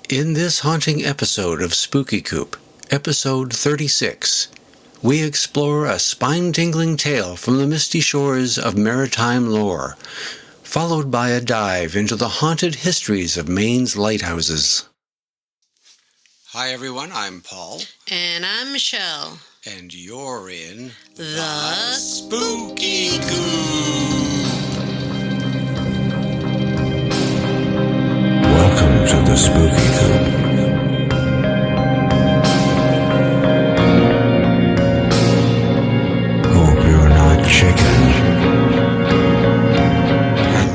In this haunting episode of Spooky Coop, episode 36, we explore a spine-tingling tale from the misty shores of maritime lore, followed by a dive into the haunted histories of Maine's lighthouses. Hi everyone, I'm Paul. And I'm Michelle. And you're in The Spooky Coop. Welcome to the Spooky Coop. Hope you're not chicken.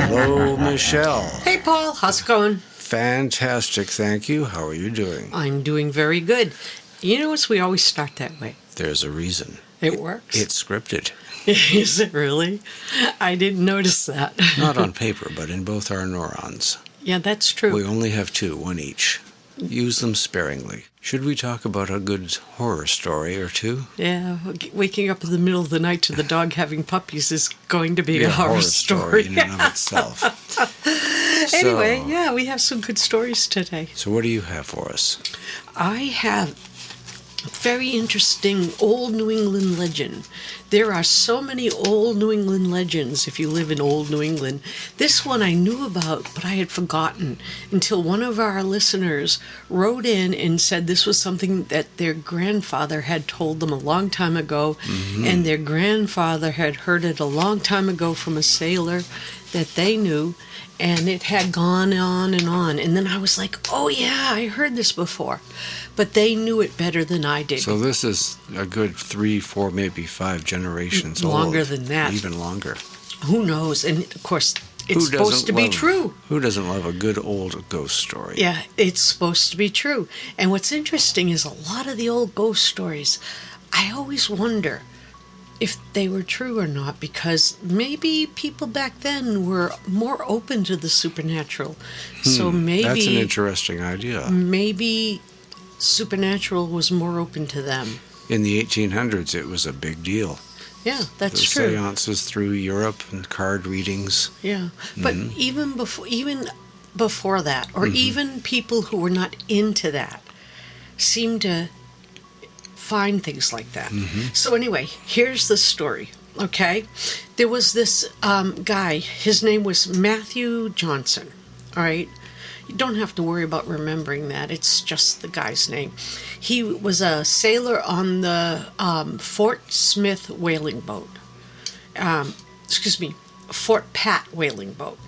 Hello, Michelle. Hey, Paul. How's it going? Fantastic, thank you. How are you doing? I'm doing very good. You notice we always start that way. There's a reason. It works. It's scripted. Is it really? I didn't notice that. Not on paper, but in both our neurons. Yeah, that's true. We only have two, one each. Use them sparingly. Should we talk about a good horror story or two? Yeah, waking up in the middle of the night to the dog having puppies is going to be a horror story in and of itself. Anyway, yeah, we have some good stories today. So what do you have for us? I have a very interesting old New England legend. There are so many old New England legends if you live in old New England. This one I knew about, but I had forgotten until one of our listeners wrote in and said this was something that their grandfather had told them a long time ago, and their grandfather had heard it a long time ago from a sailor that they knew, and it had gone on and on. And then I was like, oh yeah, I heard this before. But they knew it better than I did. So this is a good 3, 4, maybe 5 generations old. Longer than that. Even longer. Who knows? And of course, it's supposed to be true. Who doesn't love a good old ghost story? Yeah, it's supposed to be true. And what's interesting is a lot of the old ghost stories, I always wonder if they were true or not, because maybe people back then were more open to the supernatural. So maybe that's an interesting idea. Maybe supernatural was more open to them. In the 1800s, it was a big deal. Yeah, that's the true. Seances through Europe and card readings. Yeah, but even before that, or even people who were not into that, seemed to find things like that. So anyway, here's the story, okay? There was this guy, his name was Matthew Johnson, all right? You don't have to worry about remembering that. It's just the guy's name. He was a sailor on the Fort Smith whaling boat. Fort Pat whaling boat.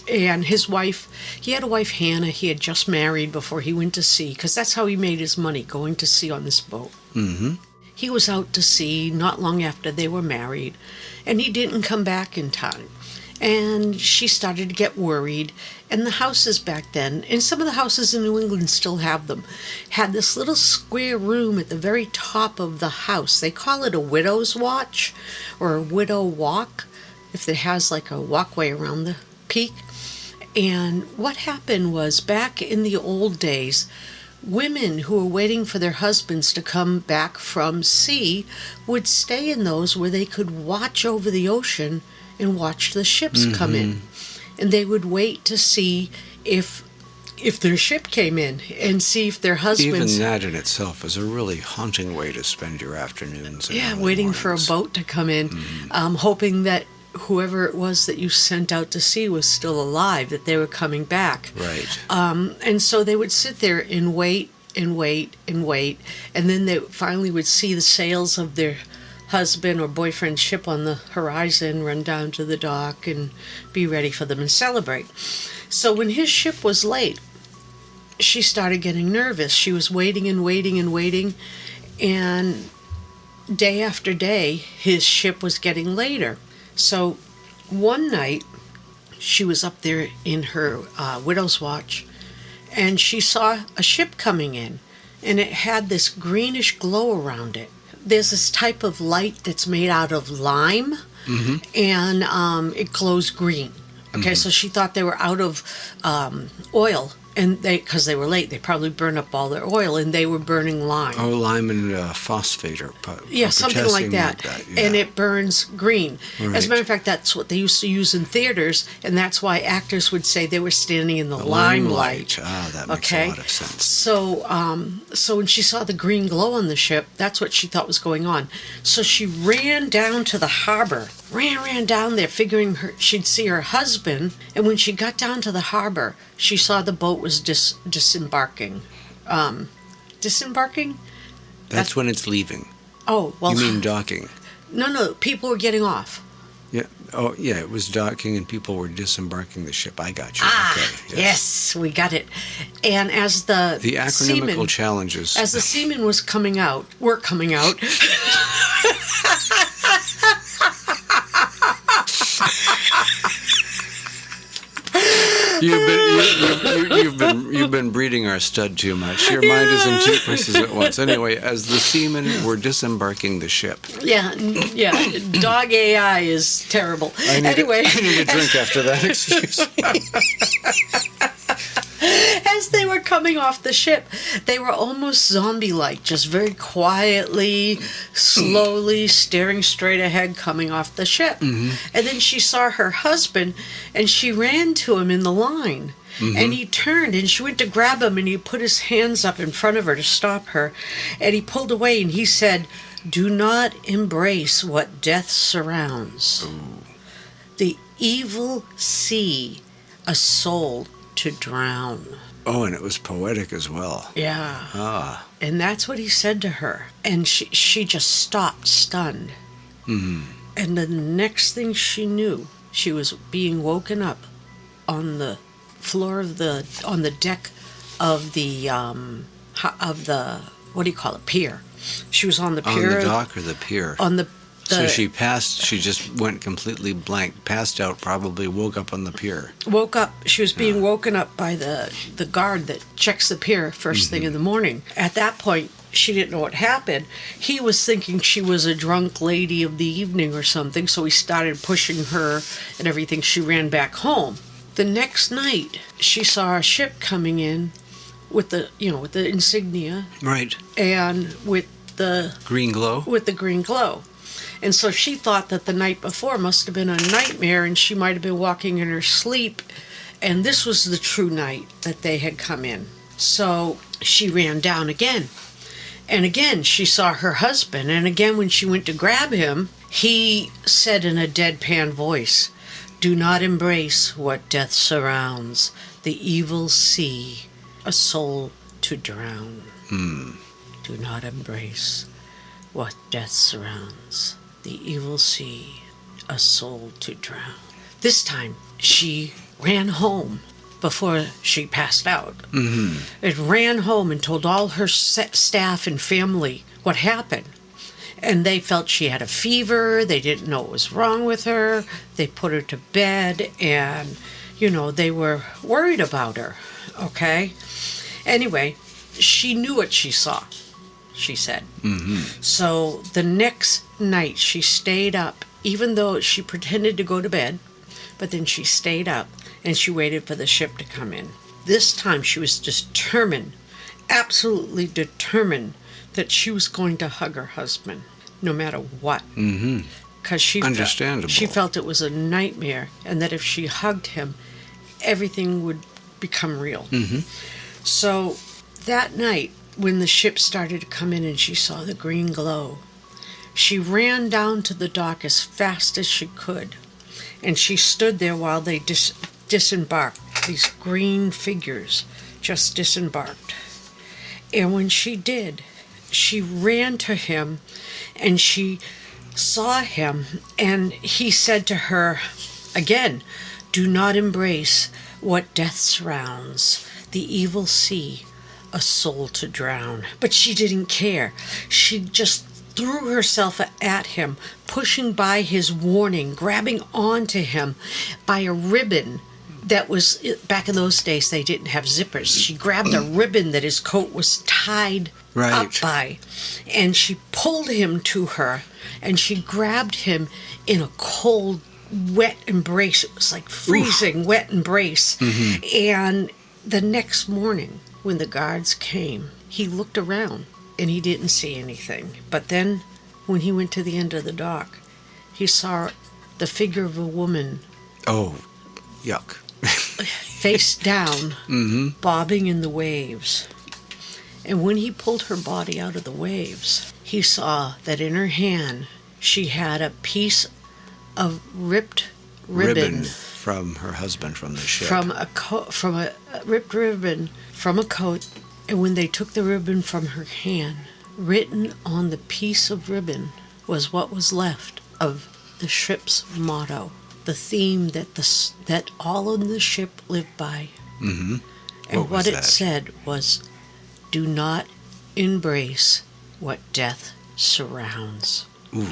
And his wife, he had a wife, Hannah, he had just married before he went to sea, because that's how he made his money, going to sea on this boat. He was out to sea not long after they were married, and he didn't come back in time. And she started to get worried, and the houses back then, and some of the houses in New England still have them, had this little square room at the very top of the house. They call it a widow's watch, or a widow walk, if it has like a walkway around the peak. And what happened was, back in the old days, women who were waiting for their husbands to come back from sea would stay in those where they could watch over the ocean and watch the ships come in. And they would wait to see if their ship came in, and see if their husbands... Even that in itself is a really haunting way to spend your afternoons. And waiting for a boat to come in, hoping that whoever it was that you sent out to sea was still alive, that they were coming back. Right. And so they would sit there and wait and wait and wait, and then they finally would see the sails of their husband or boyfriend's ship on the horizon, run down to the dock and be ready for them and celebrate. So when his ship was late, she started getting nervous. She was waiting and waiting and waiting, and day after day, his ship was getting later. So one night, she was up there in her widow's watch, and she saw a ship coming in, and it had this greenish glow around it. There's this type of light that's made out of lime, and it glows green. Okay, so she thought they were out of oil And because they were late, they probably burned up all their oil, and they were burning lime. Oh, lime and phosphate or Something like that. Yeah. And it burns green. Right. As a matter of fact, that's what they used to use in theaters, and that's why actors would say they were standing in the limelight. That makes a lot of sense. So when she saw the green glow on the ship, that's what she thought was going on. So she ran down to the harbor, ran down there, figuring she'd see her husband. And when she got down to the harbor, she saw the boat was disembarking. Disembarking? That's when it's leaving. Oh, well. You mean docking? No, people were getting off. Yeah. Oh, yeah, it was docking and people were disembarking the ship. I got you. Okay. Yes, we got it. And as the acronymical challenges. As the seamen were coming out, You've been breeding our stud too much. Your mind is in two places at once. Anyway, as the seamen were disembarking the ship. Yeah. Dog AI is terrible. I need a drink after that. Excuse me. As they were coming off the ship, they were almost zombie-like, just very quietly, slowly, staring straight ahead, coming off the ship. Mm-hmm. And then she saw her husband, and she ran to him in the line. Mm-hmm. And he turned, and she went to grab him, and he put his hands up in front of her to stop her. And he pulled away, and he said, "Do not embrace what death surrounds. Ooh. The evil sea, a soul to drown." Oh, and it was poetic as well. Yeah. Ah. And that's what he said to her. And she just stopped, stunned. Mm-hmm. And the next thing she knew, she was being woken up on the floor on the deck of the what do you call it, pier. She was on the pier. On the dock or the pier? On the So she just went completely blank, passed out, probably woke up on the pier. Woke up. She was being woken up by the guard that checks the pier first thing in the morning. At that point, she didn't know what happened. He was thinking she was a drunk lady of the evening or something, so he started pushing her and everything. She ran back home. The next night, she saw a ship coming in with the insignia. Right. And with the green glow. And so she thought that the night before must have been a nightmare, and she might have been walking in her sleep, and this was the true night that they had come in. So she ran down again. And again, she saw her husband, and again when she went to grab him, he said in a deadpan voice, "Do not embrace what death surrounds, the evil sea, a soul to drown." Do not embrace what death surrounds, the evil sea, a soul to drown. This time, she ran home before she passed out. Mm-hmm. It ran home and told all her staff and family what happened. And they felt she had a fever. They didn't know what was wrong with her. They put her to bed, and, they were worried about her, okay? Anyway, she knew what she saw, she said. Mm-hmm. So the next night she stayed up, even though she pretended to go to bed, but then she stayed up and she waited for the ship to come in. This time she was determined, absolutely determined, that she was going to hug her husband, no matter what. Mm-hmm. Because she felt it was a nightmare, and that if she hugged him, everything would become real. Mm-hmm. So that night, when the ship started to come in and she saw the green glow, she ran down to the dock as fast as she could, and she stood there while they disembarked. These green figures just disembarked. And when she did, she ran to him, and she saw him, and he said to her again, "Do not embrace what death surrounds, the evil sea, a soul to drown." But she didn't care. She just threw herself at him, pushing by his warning, grabbing onto him by a ribbon that was, back in those days, they didn't have zippers. She grabbed a ribbon that his coat was tied up by, and she pulled him to her, and she grabbed him in a cold, wet embrace. It was like freezing, wet embrace. Mm-hmm. And the next morning, when the guards came, he looked around and he didn't see anything. But then, when he went to the end of the dock, he saw the figure of a woman. Oh, yuck. Face down, bobbing in the waves. And when he pulled her body out of the waves, he saw that in her hand she had a piece of ripped ribbon from her husband from the ship. From a ripped ribbon from a coat. And when they took the ribbon from her hand, written on the piece of ribbon was what was left of the ship's motto, the theme that all on the ship lived by. Mm-hmm. And what it said was, "Do not embrace what death surrounds." Ooh.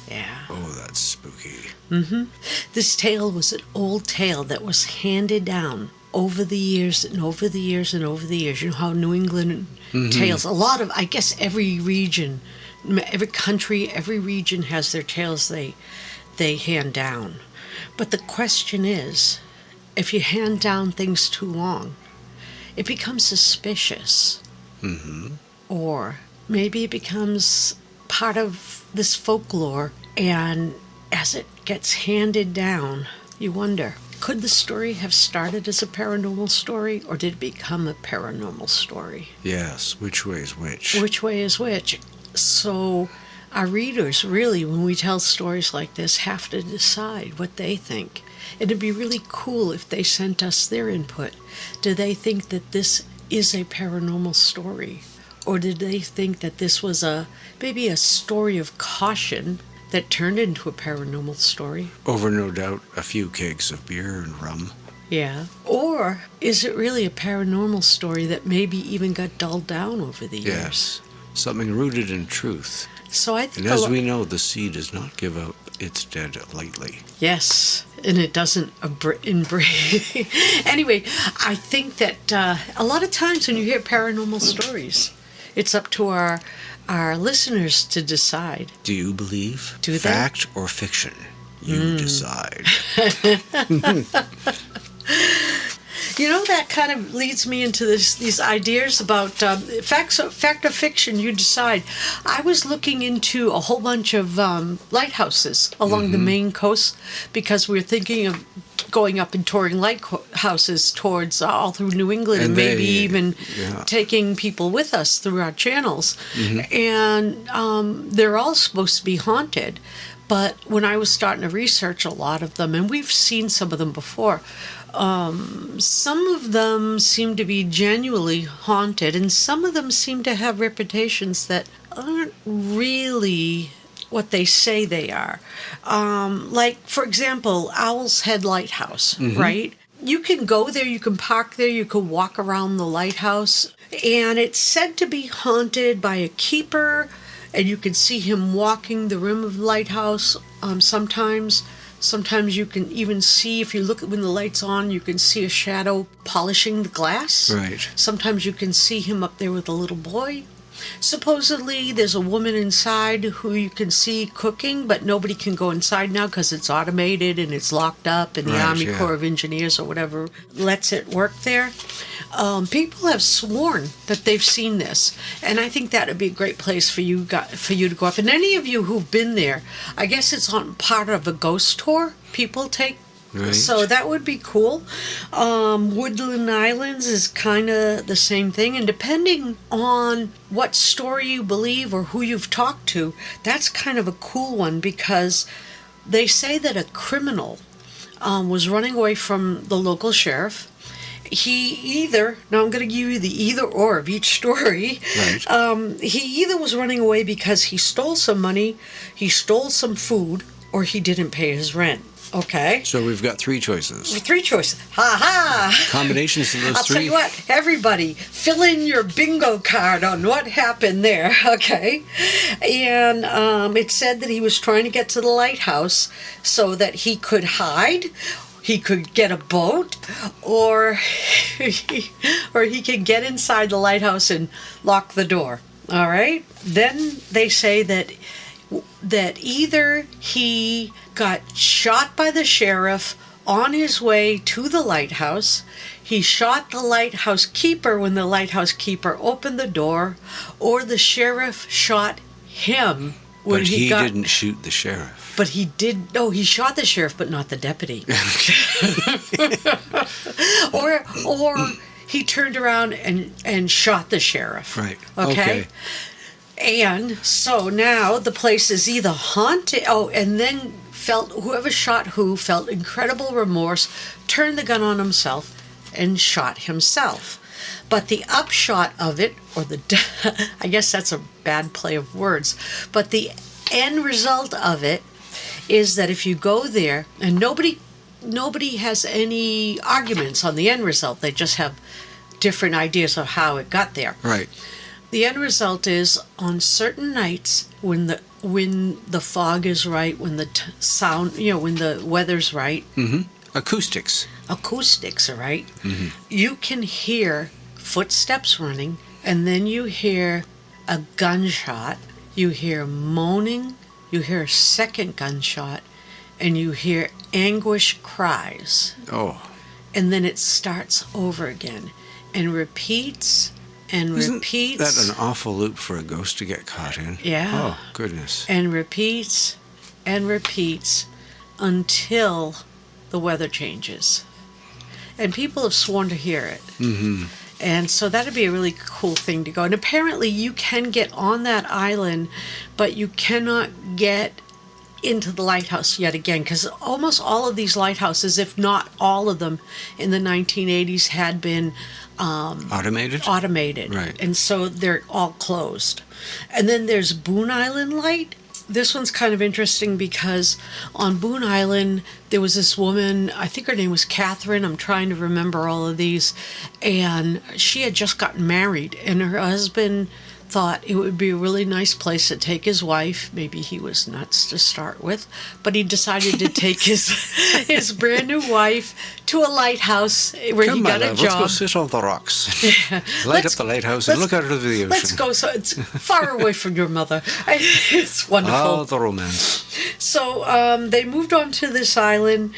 Yeah. Oh, that's spooky. Mm-hmm. This tale was an old tale that was handed down over the years and over the years and over the years. You know how New England tales, a lot of, I guess every region, every country, every region has their tales they hand down. But the question is, if you hand down things too long, it becomes suspicious. Mm-hmm. Or maybe it becomes part of this folklore, and as it gets handed down, you wonder, could the story have started as a paranormal story, or did it become a paranormal story? Yes, which way is which? Which way is which? So our readers, really, when we tell stories like this, have to decide what they think. It'd be really cool if they sent us their input. Do they think that this is a paranormal story? Or did they think that this was maybe a story of caution that turned into a paranormal story? Over, no doubt, a few kegs of beer and rum. Yeah. Or is it really a paranormal story that maybe even got dulled down over the years? Yes. Something rooted in truth. So I think and as we know, the sea does not give out its dead lightly. Yes, and it doesn't embrace. Anyway, I think that a lot of times when you hear paranormal stories, it's up to our listeners to decide. Do you believe? Do they? Fact or fiction? You decide. You know, that kind of leads me into these ideas about fact or fiction, you decide. I was looking into a whole bunch of lighthouses along the Maine coast because we're thinking of going up and touring lighthouses towards all through New England and maybe even taking people with us through our channels. And they're all supposed to be haunted. But when I was starting to research a lot of them, and we've seen some of them before, some of them seem to be genuinely haunted, and some of them seem to have reputations that aren't really what they say they are. Like, for example, Owl's Head Lighthouse, right? You can go there, you can park there, you can walk around the lighthouse, and it's said to be haunted by a keeper, and you can see him walking the rim of the lighthouse sometimes. Sometimes you can even see, if you look at when the light's on, you can see a shadow polishing the glass. Right. Sometimes you can see him up there with a little boy. Supposedly, there's a woman inside who you can see cooking, but nobody can go inside now because it's automated and it's locked up, and the Army Corps of Engineers or whatever lets it work there. People have sworn that they've seen this, and I think that would be a great place for you to go up. And any of you who've been there, I guess it's on part of a ghost tour people take. Right. So that would be cool. Woodland Islands is kind of the same thing. And depending on what story you believe or who you've talked to, that's kind of a cool one, because they say that a criminal was running away from the local sheriff. Now I'm going to give you the either or of each story. Right. He either was running away because he stole some money, he stole some food, or he didn't pay his rent. Okay. So we've got three choices. Three choices. Ha-ha! Combinations of those I'll three. tell you what, everybody, fill in your bingo card on what happened there, okay? And it said that he was trying to get to the lighthouse so that he could hide, he could get a boat, or he could get inside the lighthouse and lock the door, all right? Then they say that either he got shot by the sheriff on his way to the lighthouse. He shot the lighthouse keeper when the lighthouse keeper opened the door, or the sheriff shot him when But he got... didn't shoot the sheriff. But he did... No, he shot the sheriff, but not the deputy. or he turned around and shot the sheriff. Right. Okay? And so now the place is either haunted... Oh, and then whoever shot who felt incredible remorse, turned the gun on himself, and shot himself. But the upshot of it, I guess that's a bad play of words, but the end result of it is that if you go there, and nobody has any arguments on the end result, they just have different ideas of how it got there. Right. The end result is on certain nights when the fog is right, when the sound, when the weather's right. Mm-hmm. Acoustics are right. Mm-hmm. You can hear footsteps running, and then you hear a gunshot, you hear moaning, you hear a second gunshot, and you hear anguish cries. Oh. And then it starts over again and repeats and repeats. Isn't that an awful loop for a ghost to get caught in? Yeah. Oh, goodness. And repeats until the weather changes. And people have sworn to hear it. Mm-hmm. And so that'd be a really cool thing to go. And apparently you can get on that island, but you cannot get into the lighthouse yet again, because almost all of these lighthouses, if not all of them, in the 1980s had been automated. Right. And so they're all closed. And then there's Boone Island Light. This one's kind of interesting because on Boone Island, there was this woman, I think her name was Catherine, I'm trying to remember all of these, and she had just gotten married, and her husband thought it would be a really nice place to take his wife. Maybe he was nuts to start with, but he decided to take his brand new wife to a lighthouse where he got a job. Let's go sit on the rocks. Light up the lighthouse and look out over the ocean. Let's go. So it's far away from your mother. It's wonderful. Oh, the romance. So they moved on to this island,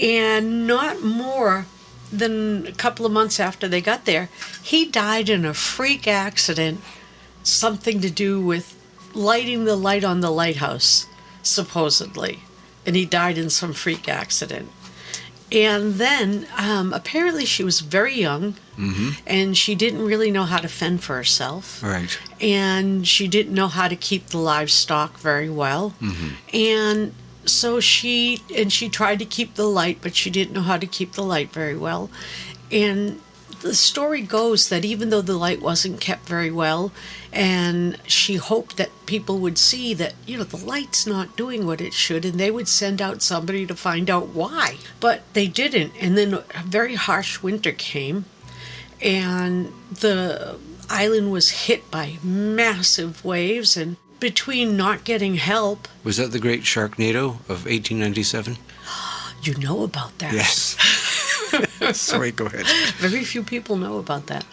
and not more than a couple of months after they got there, he died in a freak accident. Something to do with lighting the light on the lighthouse, supposedly. And he died in some freak accident. And then, apparently she was very young, mm-hmm. and she didn't really know how to fend for herself. Right. And she didn't know how to keep the livestock very well. Mm-hmm. And so she tried to keep the light, but she didn't know how to keep the light very well. And the story goes that even though the light wasn't kept very well, and she hoped that people would see that, the light's not doing what it should, and they would send out somebody to find out why. But they didn't. And then a very harsh winter came, and the island was hit by massive waves, and between not getting help... Was that the Great Sharknado of 1897? You know about that. Yes. Sorry, go ahead. Very few people know about that.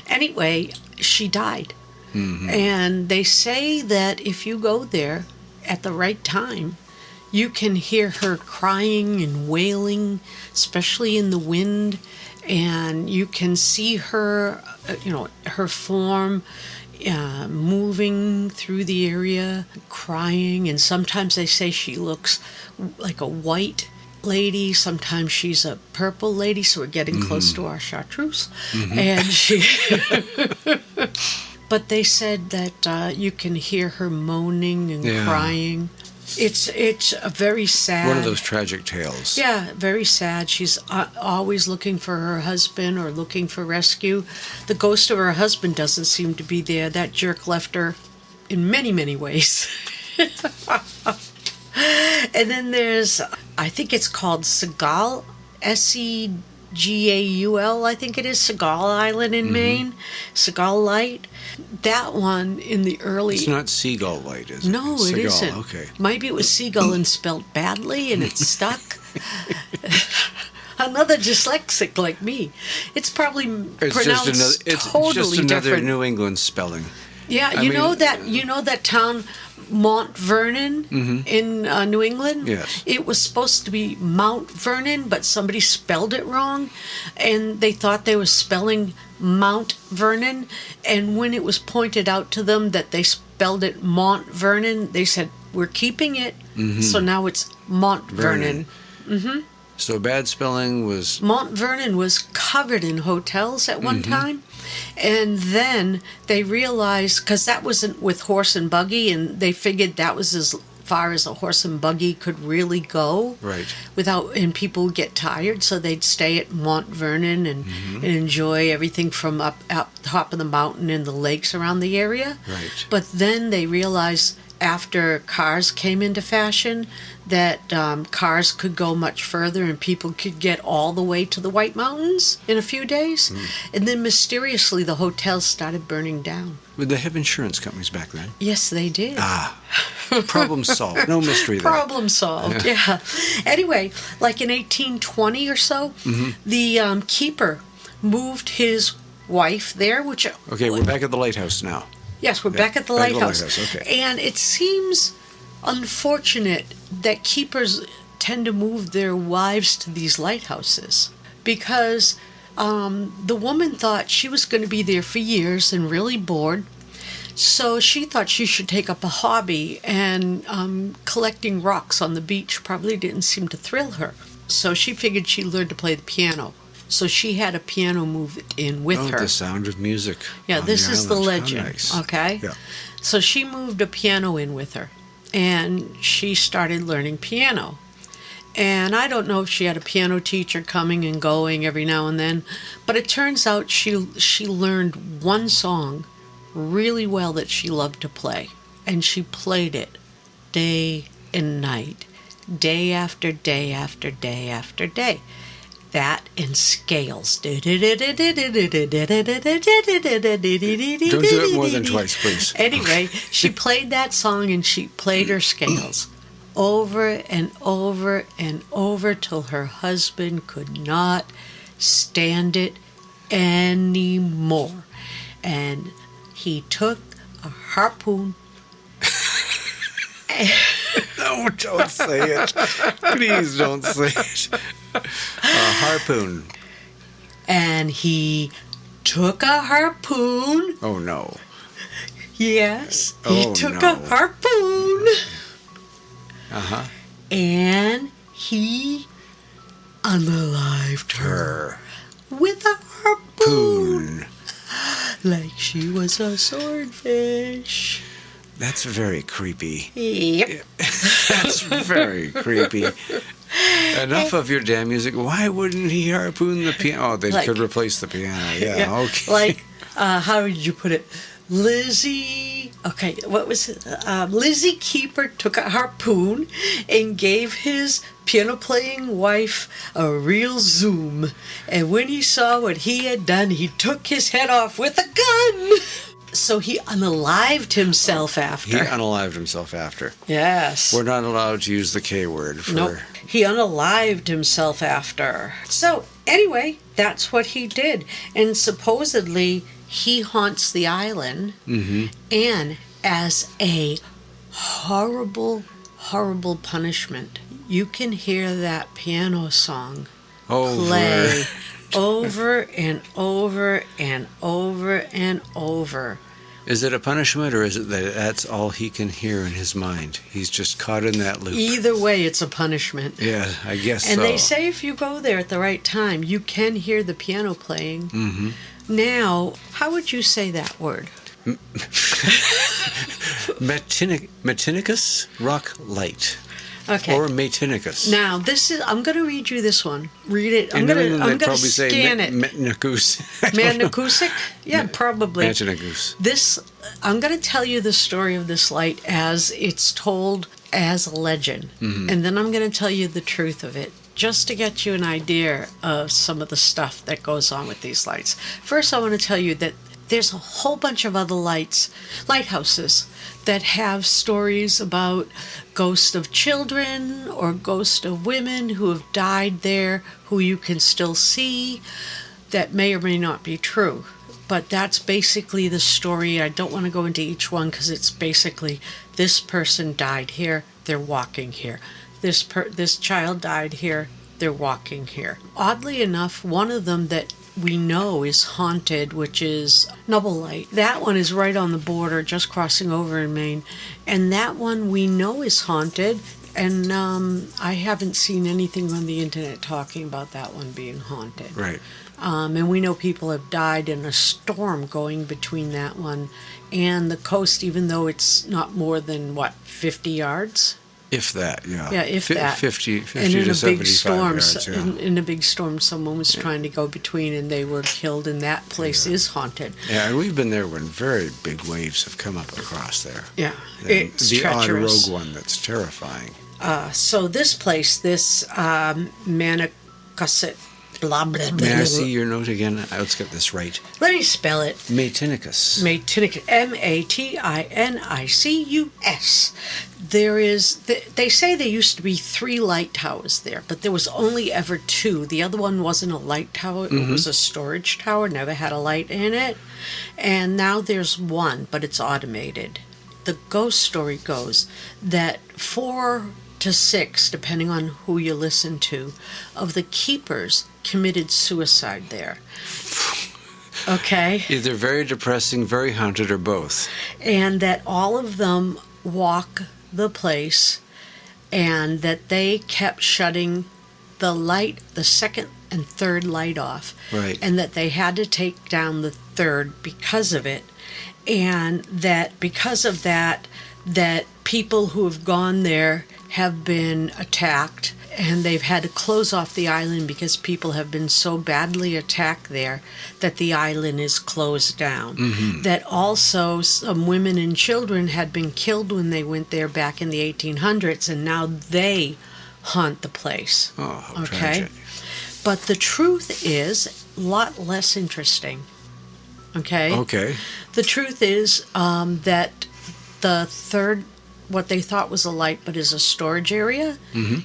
Anyway, she died. Mm-hmm. And they say that if you go there at the right time, you can hear her crying and wailing, especially in the wind, and you can see her, her form moving through the area, crying, and sometimes they say she looks like a white lady, sometimes she's a purple lady, so we're getting mm-hmm. close to our chartreuse. Mm-hmm. And she... But they said that you can hear her moaning and crying. It's a very sad... One of those tragic tales. Yeah, very sad. She's always looking for her husband or looking for rescue. The ghost of her husband doesn't seem to be there. That jerk left her in many, many ways. And then there's, I think it's called Seagull, Segaul, I think it is, Seagull Island in mm-hmm. Maine, Seagull Light. That one in the early... It's not Seagull Light, is it? No, Seagull, it isn't. Okay. Maybe it was Seagull and spelled badly and it stuck. Another dyslexic like me. It's probably pronounced totally it's just another different. New England spelling. Yeah, you know that town Mount Vernon in New England. Yes. It was supposed to be Mount Vernon, but somebody spelled it wrong, and they thought they were spelling Mount Vernon. And when it was pointed out to them that they spelled it Mount Vernon, they said, "We're keeping it." So now it's Mount Vernon. So bad spelling was... Mount Vernon was covered in hotels at one time. And then they realized, because that wasn't with horse and buggy, and they figured that was as far as a horse and buggy could really go. Right. And people would get tired, so they'd stay at Mount Vernon and enjoy everything from up top of the mountain and the lakes around the area. Right. But then they realized after cars came into fashion that cars could go much further and people could get all the way to the White Mountains in a few days. And then mysteriously the hotels started burning down. Would they have insurance companies back then? Yes, they did. Problem solved. No mystery there. Problem solved, yeah. Anyway, like in 1820 or so, the keeper moved his wife there, which... Okay, we're back at the lighthouse now. Yes, we're back at the Back at the lighthouse. lighthouse, okay. And it seems unfortunate that keepers tend to move their wives to these lighthouses because the woman thought she was going to be there for years and really bored. So she thought she should take up a hobby, and collecting rocks on the beach probably didn't seem to thrill her. So she figured she'd learn to play the piano. So she had a piano moved in with her. The sound of music. Yeah, on this is the island. How legend, nice. okay? Yeah. So she moved a piano in with her, and she started learning piano. And I don't know if she had a piano teacher coming and going every now and then, but it turns out she learned one song really well that she loved to play, and she played it day and night, day after day after day after day. That and scales. Don't do it more than twice, please. Anyway, she played that song and she played her scales over and over and over till her husband could not stand it anymore. And he took a harpoon. No, don't say it. Please don't say it. A harpoon. And he took a harpoon. Oh, no. Yes, he took no. a harpoon. Uh-huh. And he unalived her with a harpoon. Like she was a swordfish. That's very creepy. Yep. That's very creepy. Enough of your damn music. Why wouldn't he harpoon the piano? Oh, they could replace the piano. Yeah, okay. Like, how did you put it? Lizzie, okay, what was it? Lizzie Keeper took a harpoon and gave his piano-playing wife a real zoom. And when he saw what he had done, he took his head off with a gun. So he unalived himself after. He unalived himself after. Yes. We're not allowed to use the K word for... Nope. He unalived himself after. So, anyway, that's what he did. And supposedly, he haunts the island. And as a horrible, horrible punishment, you can hear that piano song play over and over and over and over. Is it a punishment, or is it that that's all he can hear in his mind? He's just caught in that loop. Either way, it's a punishment. Yeah, I guess and so. they say if you go there at the right time, you can hear the piano playing. Now, how would you say that word? Matinicus Rock Light. Okay. Or Matinicus. Now, I'm going to read you this one. Read it. I'm In going New England, to they'd probably scan say it. Matinicus. Matinicusik? Yeah, probably. Matinicus. I'm going to tell you the story of this light as it's told as a legend. And then I'm going to tell you the truth of it, just to get you an idea of some of the stuff that goes on with these lights. First, I want to tell you that there's a whole bunch of other lighthouses that have stories about ghosts of children or ghosts of women who have died there, who you can still see, that may or may not be true. But that's basically the story. I don't want to go into each one because it's basically This person died here, they're walking here. This child died here, they're walking here. Oddly enough, one of them that we know is haunted, which is Noble Light. That one is right on the border, just crossing over in Maine. And that one we know is haunted. And I haven't seen anything on the internet talking about that one being haunted. Right. And we know people have died in a storm going between that one and the coast, even though it's not more than, 50 yards? If that, yeah. Yeah, if that. 50 and in to a 75 big storm, yards, yeah. in a big storm, someone was trying to go between, and they were killed. And that place is haunted. Yeah, and we've been there when very big waves have come up across there. Yeah, And it's the treacherous. on-rogue one that's terrifying. So this place, this Manicasit, blah, blah, blah, May I blah, see your note again? Let's get this right. Let me spell it. Matinicus. Matinicus, Matinicus. There is, they say there used to be 3 light towers there, but there was only ever 2. The other one wasn't a light tower, it was a storage tower, never had a light in it. And now there's 1, but it's automated. The ghost story goes that 4 to 6, depending on who you listen to, of the keepers committed suicide there. Okay? Either very depressing, very haunted, or both. And that all of them walk the place, and that they kept shutting the light, the second and third light off. Right. And that they had to take down the third because of it. And that because of that, that people who have gone there have been attacked, and they've had to close off the island because people have been so badly attacked there that the island is closed down. Mm-hmm. That also some women and children had been killed when they went there back in the 1800s, and now they haunt the place. Oh, how tragic. But the truth is a lot less interesting. Okay? Okay. The truth is that the third, what they thought was a light but is a storage area,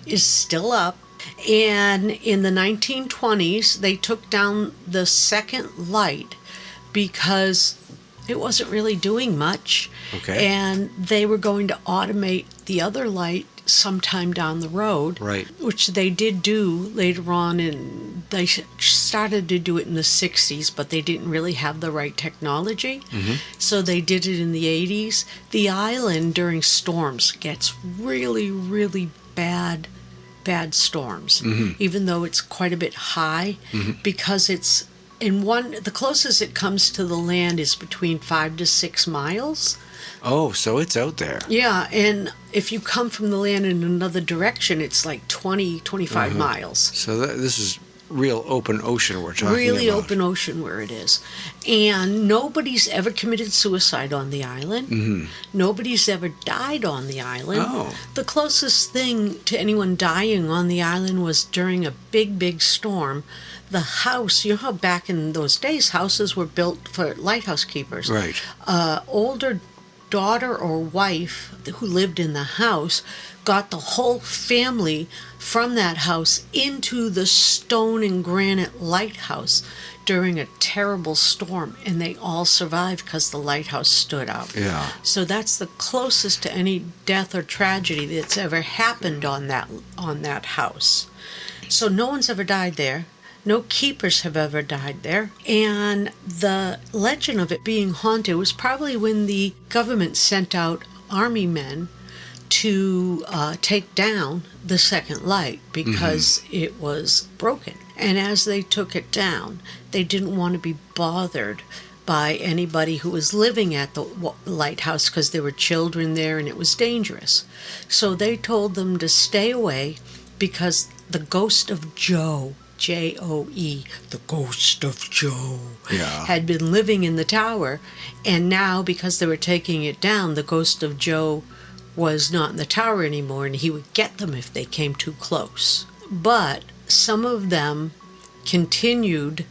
is still up. And in the 1920s, they took down the second light because it wasn't really doing much. Okay. And they were going to automate the other light sometime down the road. Right. Which they did do later on, and they started to do it in the 60s, but they didn't really have the right technology. So they did it in the 80s. The island during storms gets really, really bad storms, even though it's quite a bit high, because it's the closest it comes to the land is between 5 to 6 miles. Oh, so it's out there. Yeah, and if you come from the land in another direction, it's like 20, 25 miles. So this is real open ocean we're talking Really about. open ocean where it is. And nobody's ever committed suicide on the island. Nobody's ever died on the island. Oh. The closest thing to anyone dying on the island was during a big, big storm. The house, you know how back in those days, houses were built for lighthouse keepers. Right. Older daughter or wife who lived in the house got the whole family from that house into the stone and granite lighthouse during a terrible storm, and they all survived because the lighthouse stood out. Yeah. So that's the closest to any death or tragedy that's ever happened on that house. So no one's ever died there. No keepers have ever died there. And the legend of it being haunted was probably when the government sent out army men to take down the second light because it was broken. And as they took it down, they didn't want to be bothered by anybody who was living at the lighthouse because there were children there and it was dangerous. So they told them to stay away because the ghost of Joe, Joe, the ghost of Joe, had been living in the tower, and now because they were taking it down, the ghost of Joe was not in the tower anymore, and he would get them if they came too close. But some of them continued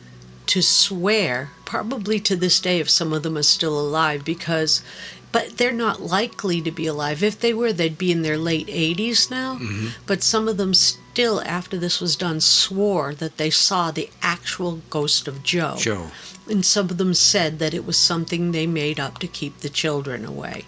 to swear, probably to this day if some of them are still alive, but they're not likely to be alive. If they were, they'd be in their late 80s now. But some of them still, after this was done, swore that they saw the actual ghost of Joe. And some of them said that it was something they made up to keep the children away.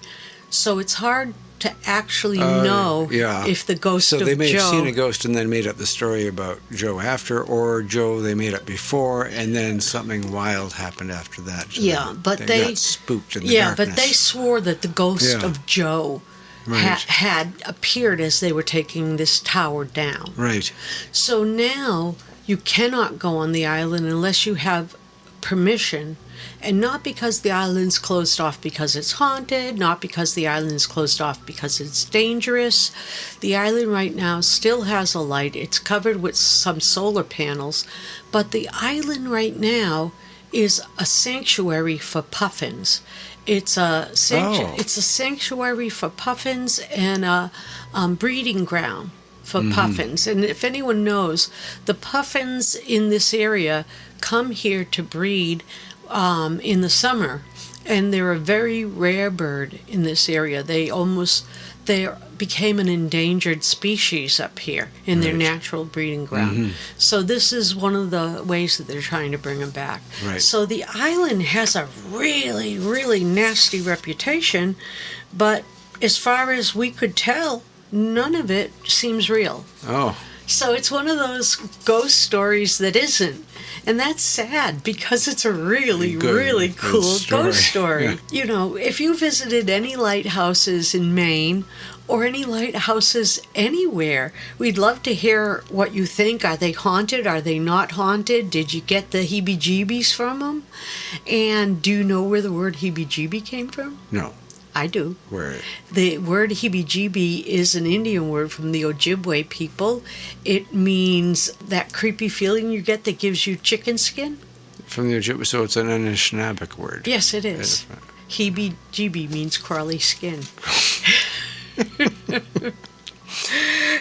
So it's hard to actually know if the ghost of Joe... So they may have seen a ghost and then made up the story about Joe after, or Joe they made up before, and then something wild happened after that. So but they got spooked in the darkness. But they swore that the ghost of Joe had appeared as they were taking this tower down. Right. So now you cannot go on the island unless you have permission, and not because the island's closed off because it's haunted, not because the island's closed off because it's dangerous. The island right now still has a light. It's covered with some solar panels, but the island right now is a sanctuary for puffins. It's a sanctuary for puffins and a breeding ground for puffins. And if anyone knows, the puffins in this area come here to breed in the summer, and they're a very rare bird in this area. They became an endangered species up here in their natural breeding ground. So this is one of the ways that they're trying to bring them back. Right. So the island has a really, really nasty reputation, but as far as we could tell, none of it seems real. Oh. So it's one of those ghost stories that isn't. And that's sad because it's a really, really cool ghost story. Yeah. You know, if you visited any lighthouses in Maine or any lighthouses anywhere, we'd love to hear what you think. Are they haunted? Are they not haunted? Did you get the heebie-jeebies from them? And do you know where the word heebie-jeebie came from? No. I do. Where? The word heebie-jeebie is an Indian word from the Ojibwe people. It means that creepy feeling you get that gives you chicken skin. From the Ojibwe, so it's an Anishinaabeg word. Yes, it is. Heebie-jeebie means crawly skin.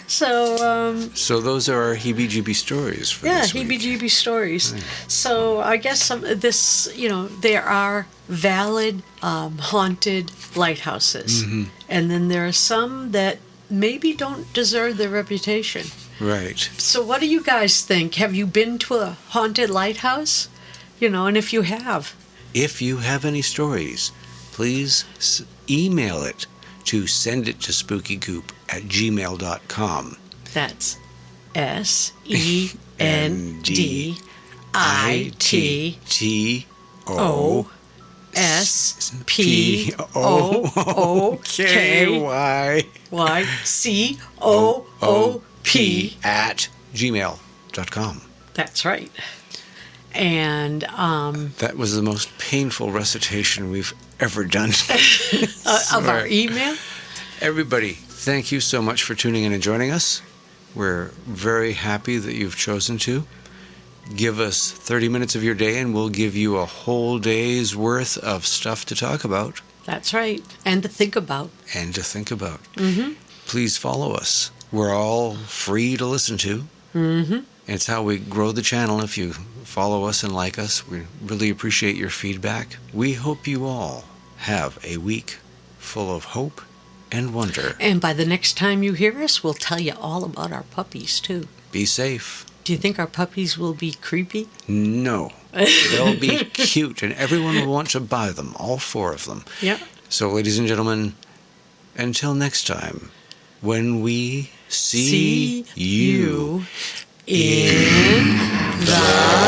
So those are our heebie-jeebie stories for this week. Heebie-jeebie stories. Right. So I guess there are valid haunted lighthouses. And then there are some that maybe don't deserve their reputation. Right. So what do you guys think? Have you been to a haunted lighthouse? And if you have. If you have any stories, please email it to sendittospookycoop@gmail.com. That's SendittoSpookyCoop@gmail.com. That's right. And that was the most painful recitation we've ever done of our email. Everybody, thank you so much for tuning in and joining us. We're very happy that you've chosen to. Give us 30 minutes of your day and we'll give you a whole day's worth of stuff to talk about. That's right. And to think about. Please follow us. We're all free to listen to. It's how we grow the channel. If you follow us and like us, we really appreciate your feedback. We hope you all have a week full of hope and wonder. And by the next time you hear us, we'll tell you all about our puppies, too. Be safe. Do you think our puppies will be creepy? No. They'll be cute, and everyone will want to buy them, all 4 of them. Yeah. So, ladies and gentlemen, until next time, when we see you in the